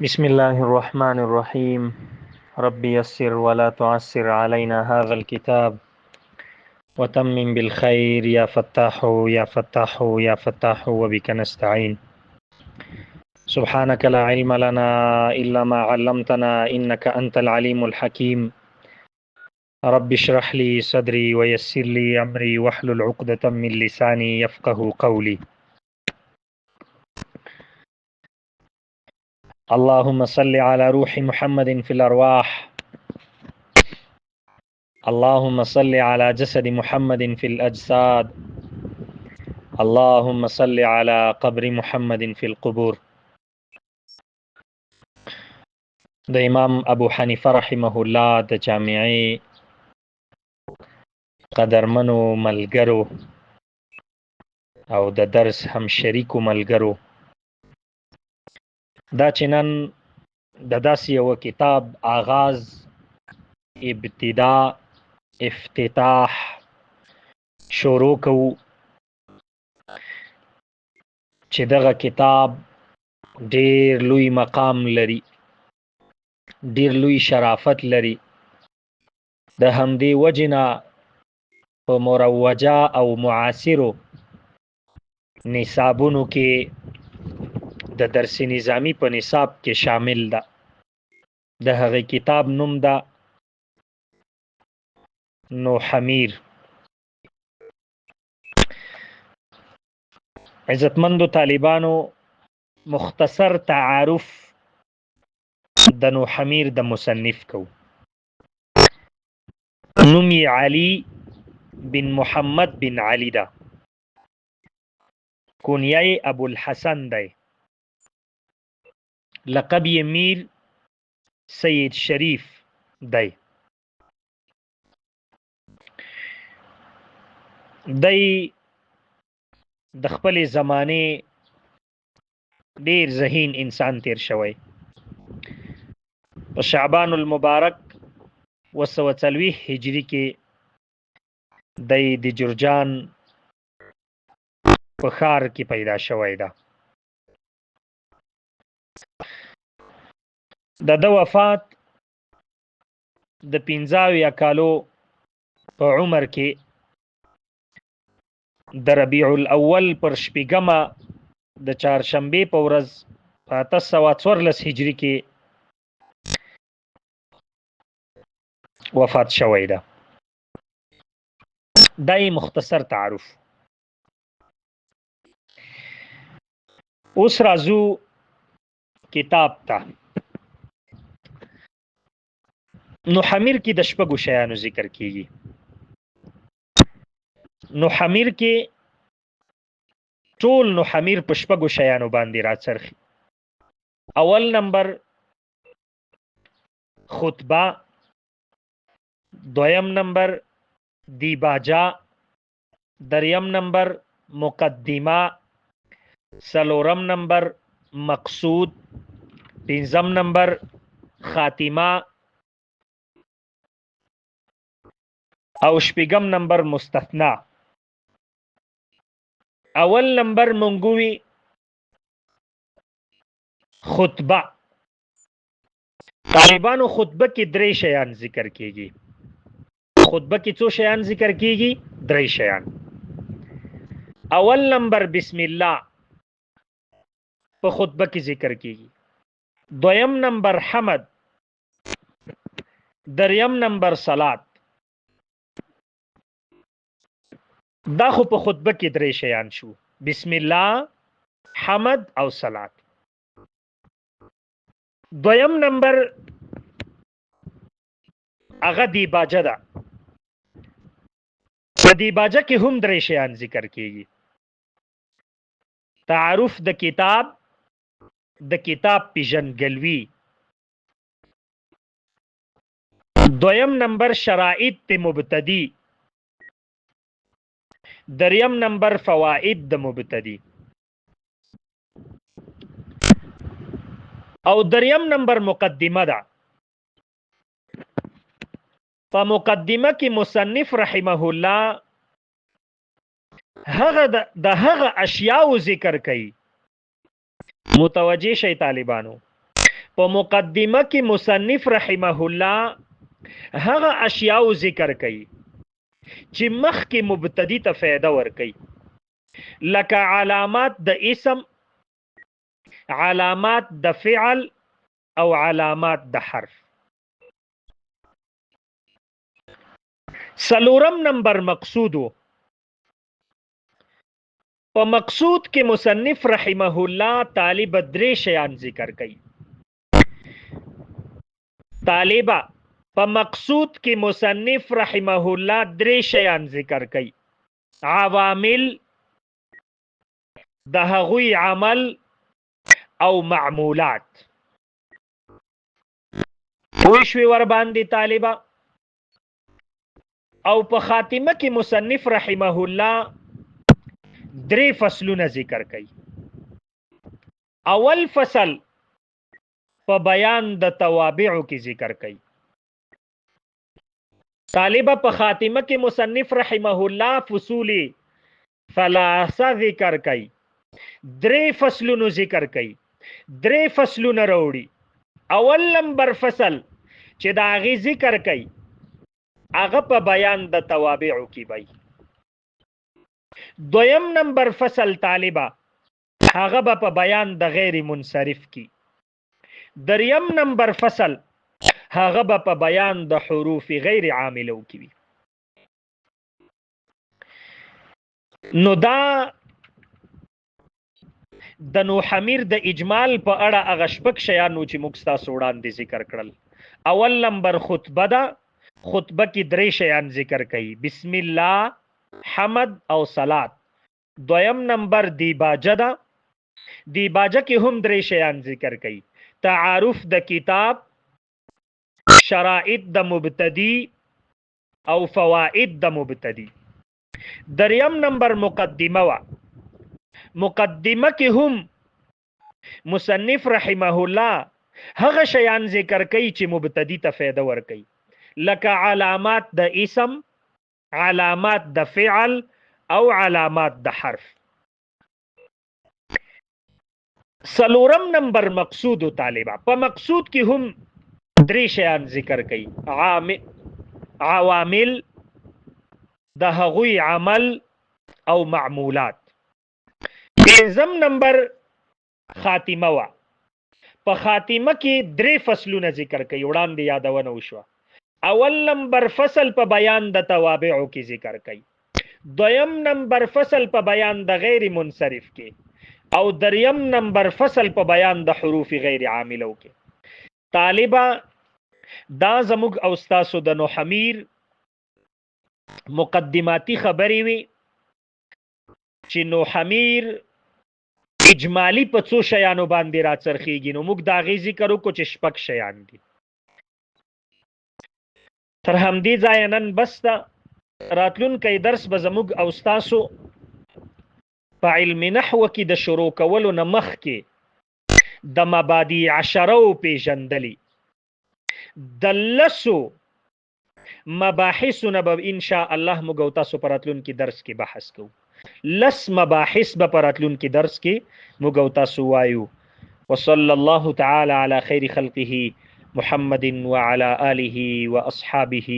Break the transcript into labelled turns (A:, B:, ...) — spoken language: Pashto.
A: بسم الله الرحمن الرحيم. رب يسر ولا تعسر علينا هذا الكتاب وتمم بالخير يا فتاح يا فتاح يا فتاح وبك نستعين. سبحانك لا علم لنا إلا ما علمتنا إنك أنت العليم الحكيم. رب اشرح لي صدري ويسر لي أمري واحلل عقدة من لساني يفقه قولي. اللهم صل على روح محمد في الأرواح. اللهم صل على جسد محمد في الأجساد. اللهم صل على قبر محمد في القبور. د امام ابو حنیفه رحمه الله د جامعي قدرمنو ملګرو او د درس هم شریکو ملګرو، دا چې نن د داسې یو کتاب آغاز، ابتدا، افتتاح شروع کوو چې دغه کتاب ډیر لوی مقام لري، ډیر لوی شرافت لري. د همدې وجنه په مروجه او معاصرو نصابونو کې د درس نظامی په نصاب کې شامل ده. د هغه کتاب نوم ده نوحمیر. عزتمندو طالبانو، مختصر تعارف د نوحمیر د مصنف کو. نوم یې علي بن محمد بن علي ده، کنیه ابو الحسن دی، لقب یې میر سید شریف دی. دی د خپل زمانه ډیر ذهین انسان تیر شوی. په شعبان المبارک 240 هجری کې دی د جرجان په ښار کې پیدا شوی ده. د وفات د 15 کالو په عمر کې د ربیع الاول پر شپږمه د چهارشنبې په ورځ په 1814 هجری کې وفات شوی ده. دای مختصر تعارف. اوس راځو کتاب ته. نوحمیر کې د شپږو شیانو ذکر کیږي. نوحمیر کې ټول نوحمیر په شپږو شیانو باندې راڅرخي. اول نمبر خطبه، دویم نمبر دیباجا، دریم نمبر مقدمه، څلورم نمبر مقصود، پنځم نمبر خاتمه او شپږم نمبر مستثنا. اول نمبر منګوي خطبه. طالبانو خطبه کې درې شیان ذکر کیږي. خطبه کې څو شیان ذکر کیږي؟ درې شیان. اول نمبر بسم الله په خطبه کې ذکر کیږي. دویم نمبر حمد، دریم نمبر صلات. دا خو په خطبه کې درې شیان شو: بسم الله، حمد او صلات. دویم نمبر هغه دیباجه ده. په دیباجه کې هم درې شیان ذکر کیږي: تعارف د کتاب، د کتاب پیژندګلوي. دویم نمبر شرائط د مبتدی. دریم نمبر فواید د مبتدی. او دریم نمبر مقدمه ده. په مقدمه کې مصنف رحمه الله هغه د هغه اشیاء ذکر کوي. متوجه شي طالبانو، په مقدمه کې مصنف رحمه الله هغه اشیاء ذکر کړي چې مخکې مبتدی ته فایده ورکړي، لکه علامات د اسم، علامات د فعل او علامات د حرف. سلورم نمبر مقصودو. په مقصود کې مصنف رحمه الله طالب درې شیان ذکر کړي. طالبہ په مقصود کې مصنف رحمه الله درې شیان ذکر کړي. عوامل د هغوی عمل او معمولات. پوښوي ور باندې طالبہ. او په خاتمه کې مصنف رحمه الله درې فصلونه ذکر کړي. اول فصل په بیان د توابعو کې ذکر کړي. طالبہ په خاتمه کې مصنف رحمه الله فصول ثلاثه ذکر کړي. درې فصلونو ذکر کړي. درې فصلونه راوړي. اول نمبر فصل چې دا غي ذکر کړي هغه په بیان د توابعو کې وي. دویم نمبر فصل طالبہ هغه په بیان د غیر منصرف کې. دریم نمبر فصل هغه په بیان د حروف غیر عاملو کې وي. نو دا د نوحمیر د اجمال په اړه هغه شپږ شیانو چې موږ تاسو وړاندې ذکر کړل. اول نمبر خطبه ده. خطبه کې درې شیان ذکر کړي: بسم الله، حمد او صلات. دویم نمبر دیباجه ده. دیباجه کې هم درې شیان ذکر کړي: تعارف د کتاب، شرائط د مبتدی او فوائد د مبتدی. دریم نمبر مقدمه وا. مقدمه کې هم مصنف رحمه الله هغه شیان ذکر کوي چې مبتدی ته فایده ورکوي، لکه علامات د اسم، علامات د فعل او علامات د حرف. سلورم نمبر مقصود طالبہ. په مقصود کې هم درې شیان ذکر کوي: عوامل د هغوی عمل او معمولات. پنځم نمبر خاتمه وا. په خاتمه کې درې فصلونه ذکر کوي، وړاندې یادونه وشوه. اول نمبر فصل په بیان د توابعو کې ذکر کوي. دویم نمبر فصل په بیان د غیر منصرف کې. او دریم نمبر فصل په بیان د حروف غیر عاملو کې. طالبہ دا زموږ او تاسو د نوحمیر مقدماتی خبرې وي چې نوحمیر اجمالی په څو شیانو باندې راڅرخیږي. نو موږ دا غي ذکر وکړو چې شپږ شیان دي. تر همدې ځایه نن بس ده. راتلونکی درس به زموږ او تاسو په علم نحو کې د شروع کولو نه مخکې د مبادی عشره پیژندلي د لسو مباحثونه به ان شاء الله موږ او تاسو په راتلونکي درس کې بحث کوو. لس مباحث به په راتلونکي درس کې موږ او تاسو وایو. وصلى الله تعالى على خير خلقه محمد وعلى آله وأصحابه